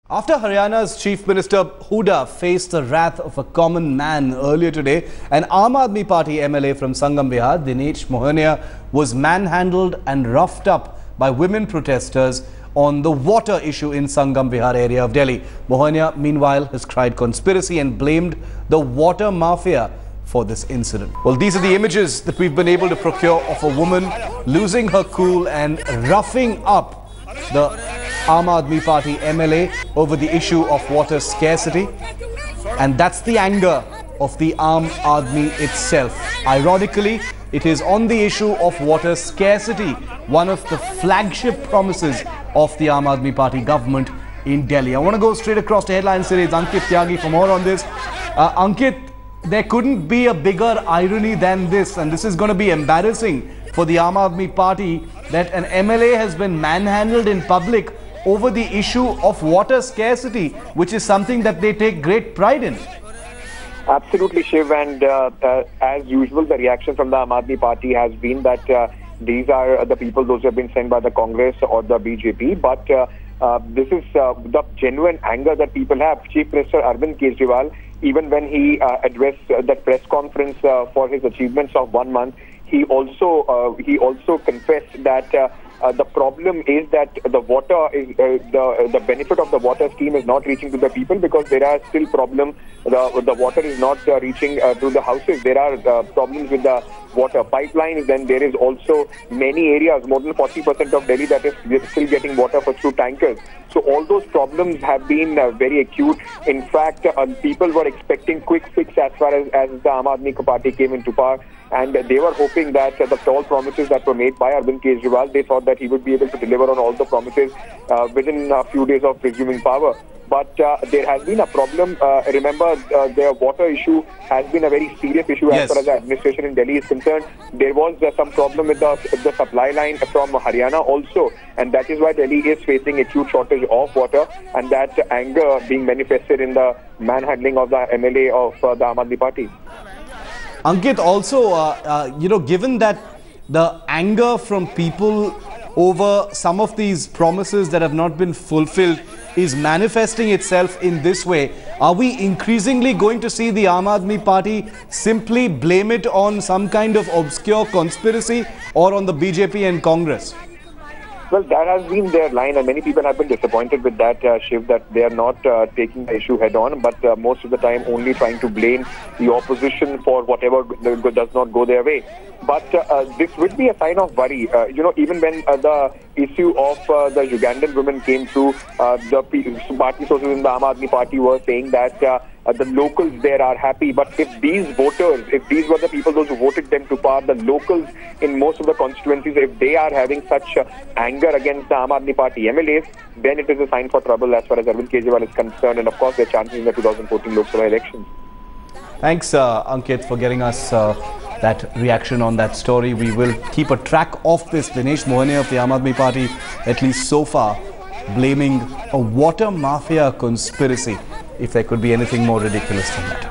After Haryana's Chief Minister Huda faced the wrath of a common man earlier today, an Aam Aadmi Party MLA from Sangam Bihar, Dinesh Mohania, was manhandled and roughed up by women protesters on the water issue in Sangam Bihar area of Delhi. Mohania, meanwhile, has cried conspiracy and blamed the water mafia for this incident. Well, these are the images that we've been able to procure of a woman losing her cool and roughing up the Aam Aadmi Party MLA over the issue of water scarcity, and that's the anger of the Aam Aadmi itself. Ironically, it is on the issue of water scarcity, one of the flagship promises of the Aam Aadmi Party government in Delhi. I want to go straight across to headline series. Ankit Tyagi for more on this. Ankit, there couldn't be a bigger irony than this, and this is going to be embarrassing for the Aam Aadmi Party, that an MLA has been manhandled in public over the issue of water scarcity, which is something that they take great pride in. Absolutely, Shiv, and as usual, the reaction from the Aam Aadmi Party has been that these are the people, those who have been sent by the Congress or the BJP, but this is the genuine anger that people have. Chief Minister Arvind Kejriwal, even when he addressed that press conference for his achievements of 1 month, he also confessed that the problem is that the water is the benefit of the water scheme is not reaching to the people because there are still problems. The water is not reaching to the houses. There are problems with the water pipelines. Then there is also many areas, more than 40% of Delhi, that is still getting water through tankers. So all those problems have been very acute. In fact, people were expecting quick fix as far as the Aam Aadmi Party came into power, and they were hoping that the tall promises that were made by Arvind Kejriwal, they thought that he would be able to deliver on all the promises within a few days of resuming power. But there has been a problem. Remember, the water issue has been a very serious issue as far as the administration in Delhi is concerned. There was some problem with the supply line from Haryana also, and that is why Delhi is facing acute shortage of water, and that anger being manifested in the manhandling of the MLA of the Aam Aadmi Party. Ankit, also, given that the anger from people over some of these promises that have not been fulfilled is manifesting itself in this way, are we increasingly going to see the Aam Aadmi Party simply blame it on some kind of obscure conspiracy or on the BJP and Congress? Well, that has been their line, and many people have been disappointed with that, Shiv, that they are not taking the issue head on, but most of the time only trying to blame the opposition for whatever does not go their way. But this would be a sign of worry. Even when the issue of the Ugandan women came through, the party sources in the Aam Aadmi Party were saying that the locals there are happy. But if these voters, if these were the people, those who voted them to power, the locals in most of the constituencies, if they are having such anger against the Aam Aadmi Party MLAs, then it is a sign for trouble as far as Arvind Kejriwal is concerned, and of course their chances in the 2014 Lok Sabha elections. Thanks, Ankit, for getting us that reaction on that story. We will keep a track of this. Dinesh Mohania of the Aam Aadmi Party, at least so far, blaming a water mafia conspiracy, if there could be anything more ridiculous than that.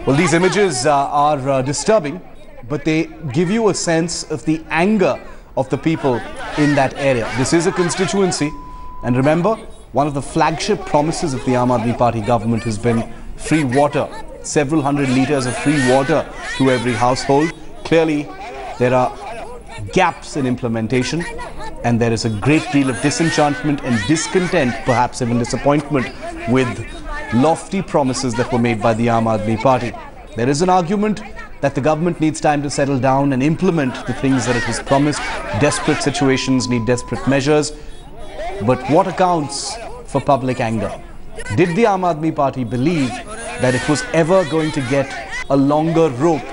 Well, these images are disturbing, but they give you a sense of the anger of the people in that area. This is a constituency, and remember, one of the flagship promises of the Aam Aadmi Party government has been free water, several hundred litres of free water to every household. Clearly, there are gaps in implementation, and there is a great deal of disenchantment and discontent, perhaps even disappointment, with lofty promises that were made by the Aam Aadmi Party. There is an argument that the government needs time to settle down and implement the things that it has promised. Desperate situations need desperate measures. But what accounts for public anger? Did the Aam Aadmi Party believe that it was ever going to get a longer rope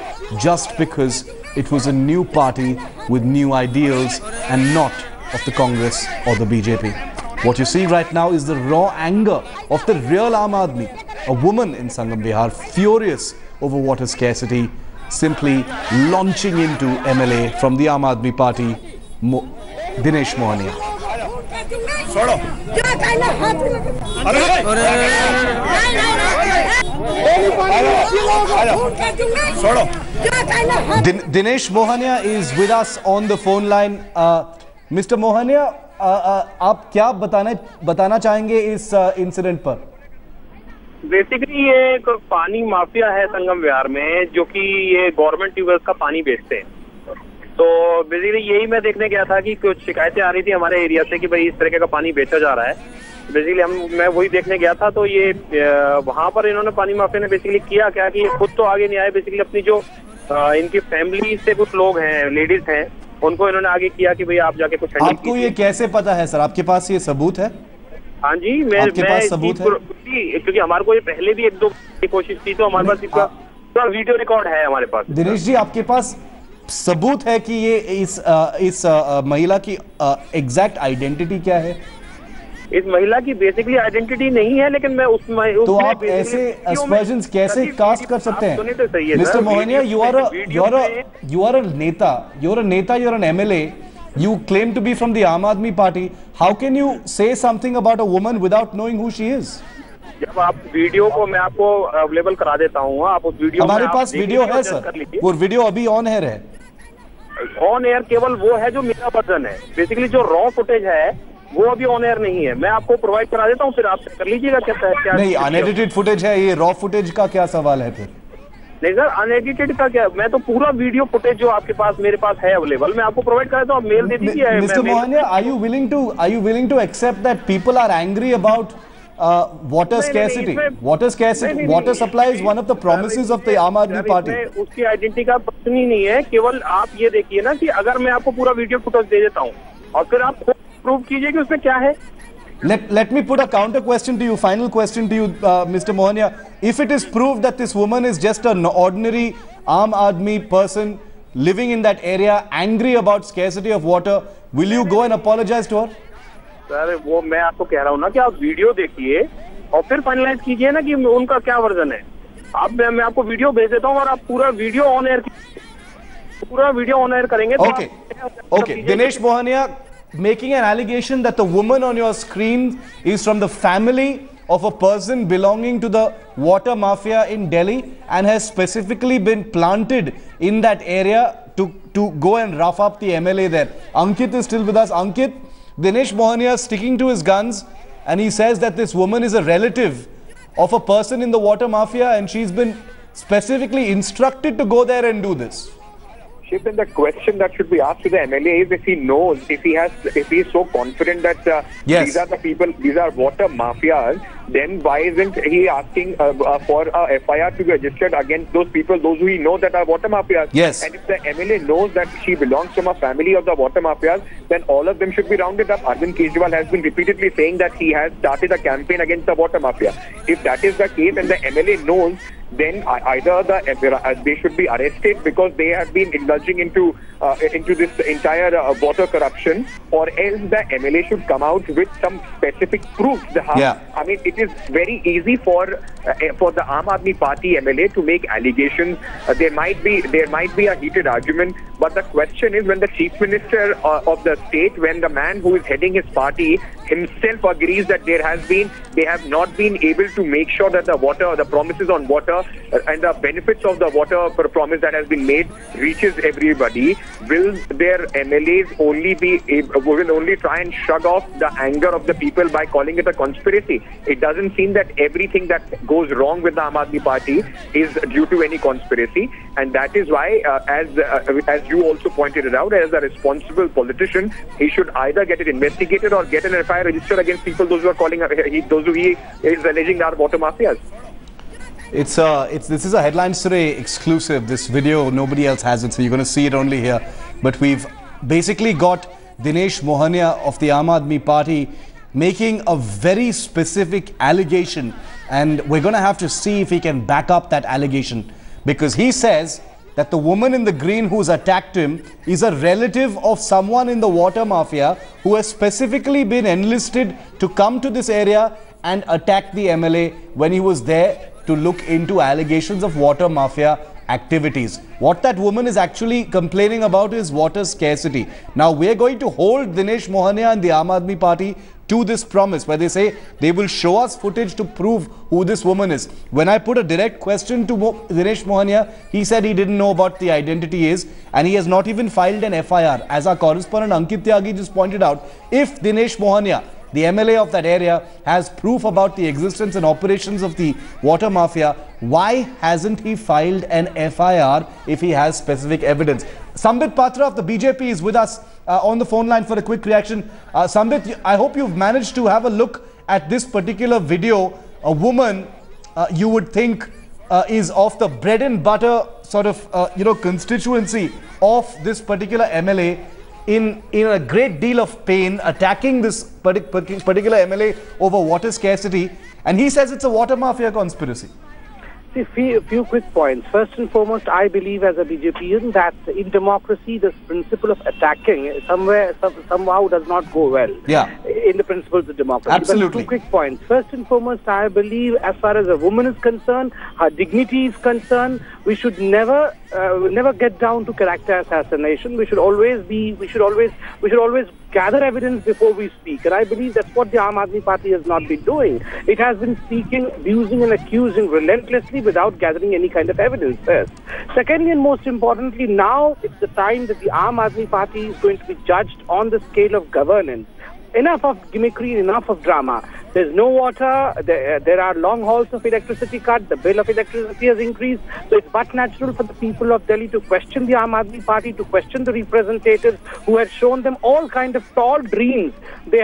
just because it was a new party with new ideals and not of the Congress or the BJP? What you see right now is the raw anger of the real Aam Aadmi, a woman in Sangam Bihar, furious over water scarcity, simply launching into MLA from the Aam Aadmi Party, Dinesh Mohania. Dinesh Mohania is with us on the phone line. Mr. Mohania, आप क्या बताना चाहेंगे इस incident पर? Basically ये एक पानी mafia है संगम विहार में, जो कि ये गवर्नमेंट ट्यूबवेल्स का पानी बेचते हैं। तो बेसिकली यही मैं देखने गया था कि कुछ शिकायतें आ रही थी हमारे एरिया से कि भाई इस तरीके का पानी बेचा जा रहा है। बेसिकली मैं वही देखने गया था। तो ये वहां पर इन्होंने पानी माफिया ने बेसिकली किया क्या कि खुद तो आगे नहीं आए। बेसिकली अपनी जो इनकी फैमिली से कुछ लोग हैं, लेडीज हैं, उनको इन्होंने आगे किया कि भाई आप जाके कुछ हैंडल आपको ये कैसे पता है सर? आपके पास ये सबूत है? हाँ जी, मैं सबूत है क्योंकि हमारे को ये पहले भी 1-2 की कोशिश की, तो हमारे पास इसका वीडियो रिकॉर्ड है हमारे पास। दिनेश जी, आपके पास सबूत है कि ये इस महिला की एग्जैक्ट आइडेंटिटी क्या है? इस महिला की बेसिकली आइडेंटिटी नहीं है, लेकिन मैं तो आप ऐसे aspersions कैसे कास्ट कर सकते हैं? Mister Mohania, you are a नेता, you're an MLA. You claim to be from the Aam Aadmi Party. How can you say something about a woman without knowing who she is? जब आप video को मैं आपको available करा देता हूँ, आप उस वीडियो हमारे पास वीडियो है सर, वो वीडियो अभी ऑन एयर है। ऑन एयर केवल वो है जो मेरा वर्जन है। बेसिकली जो रॉ फुटेज है वो अभी ऑन एयर नहीं है। मैं आपको प्रोवाइड करा देता हूँ, फिर आप कर लीजिएगा। क्या नहीं, अनएडिटेड फुटेज है, ये रॉ फुटेज का क्या सवाल है फिर? नहीं सर, अनएडिटेड का क्या, मैं तो पूरा वीडियो फुटेज जो आपके पास मेरे पास है अवेलेबल, मैं आपको प्रोवाइड करा, तो आप मेल दे दीजिए। Mister Mohania, are you willing to accept that people are angry about water scarcity? Water supply is one of the promises of the Aam Aadmi Party. उसकी आइडेंटिटी का प्रश्न ही नहीं है। केवल आप ये देखिए ना कि अगर मैं आपको पूरा वीडियो फुटेज दे देता हूँ और फिर आप प्रूव कीजिए कि उसमें क्या है। Let me put a counter question to you, final question to you, Mr. Mohaniyya. If it is proved that this woman is just an ordinary Aam Aadmi person living in that area, angry about scarcity of water, will you go and apologize to her? Sir, वो मैं आपको कह रहा हूँ ना कि आप video देखिए और फिर फाइनलाइज कीजिए ना कि उनका क्या वर्जन है। आप मैं आपको वीडियो भेज देता हूँ और आप पूरा वीडियो ऑन एयर करेंगे। Okay. Dinesh Mohaniyya, making an allegation that the woman on your screen is from the family of a person belonging to the water mafia in Delhi and has specifically been planted in that area to go and rough up the MLA there. Ankit is still with us. Ankit, Dinesh Mohaniyya is sticking to his guns and he says that this woman is a relative of a person in the water mafia and she's been specifically instructed to go there and do this. Then the question that should be asked to the MLA is if he knows, if he is so confident that yes, these are the people, these are water mafias, then why isn't he asking for a FIR to be registered against those people, those who he knows that are water mafias? Yes. And if the MLA knows that she belongs from a family of the water mafias, then all of them should be rounded up. Arvind Kejriwal has been repeatedly saying that he has started a campaign against the water mafia. If that is the case and the MLA knows, then either they should be arrested because they have been indulging into this entire water corruption, or else the MLA should come out with some specific proof. I mean, it is very easy for the Aam Aadmi Party MLA to make allegations. There might be a heated argument, but the question is when the Chief Minister of the state, when the man who is heading his party himself agrees that they have not been able to make sure that the promises on water and the benefits of the water promise that has been made reaches everybody, will their MLAs will only try and shrug off the anger of the people by calling it a conspiracy? It doesn't seem that everything that goes wrong with the Aam Aadmi Party is due to any conspiracy, and that is why, as you also pointed it out, as a responsible politician, he should either get it investigated or get an FIR registered against people those who he is alleging are water mafias. This is a Headlines Today exclusive. This video, nobody else has it, so you're going to see it only here. But we've basically got Dinesh Mohaniyya of the Aam Aadmi Party making a very specific allegation, and we're going to have to see if he can back up that allegation, because he says that the woman in the green who's attacked him is a relative of someone in the water mafia who has specifically been enlisted to come to this area and attack the MLA when he was there to look into allegations of water mafia activities. What that woman is actually complaining about is water scarcity. Now, we're going to hold Dinesh Mohania and the Aam Aadmi Party to this promise, where they say they will show us footage to prove who this woman is. When I put a direct question to Dinesh Mohania, he said he didn't know about the identity is, and he has not even filed an FIR. As our correspondent Ankit Tyagi just pointed out, if Dinesh Mohania, the MLA of that area, has proof about the existence and operations of the water mafia, why hasn't he filed an FIR if he has specific evidence? Sambit Patra of the BJP is with us on the phone line for a quick reaction. Sambit, I hope you've managed to have a look at this particular video. A woman you would think is of the bread and butter sort of constituency of this particular MLA, in a great deal of pain, attacking this particular MLA over water scarcity, and he says it's a water mafia conspiracy. See, a few quick points. First and foremost, I believe as a BJPian that in democracy, this principle of attacking somehow does not go well. Yeah. In the principles of democracy. Absolutely. But 2 quick points. First and foremost, I believe as far as a woman is concerned, her dignity is concerned, we should never get down to character assassination. We should always gather evidence before we speak. And I believe that's what the Aam Aadmi Party has not been doing. It has been speaking, abusing and accusing relentlessly without gathering any kind of evidence first. Secondly, and most importantly, now it's the time that the Aam Aadmi Party is going to be judged on the scale of governance. Enough of gimmickry, enough of drama. There's no water, there are long hauls of electricity cut, the bill of electricity has increased. So it's but natural for the people of Delhi to question the Aam Aadmi Party, to question the representatives who had shown them all kind of tall dreams. They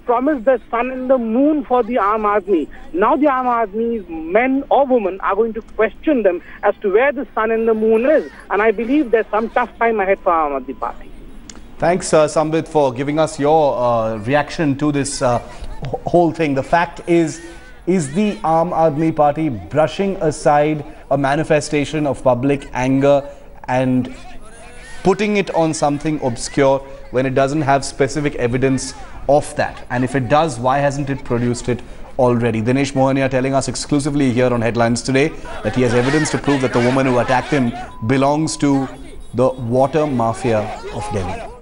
promised the sun and the moon for the Aam Aadmi. Now the Aam Aadmi men or women are going to question them as to where the sun and the moon is. And I believe there's some tough time ahead for Aam Aadmi Party. Thanks, Sambit, for giving us your reaction to this whole thing. The fact is the Aam Aadmi Party brushing aside a manifestation of public anger and putting it on something obscure when it doesn't have specific evidence of that? And if it does, why hasn't it produced it already? Dinesh Mohania telling us exclusively here on Headlines Today that he has evidence to prove that the woman who attacked him belongs to the water mafia of Delhi.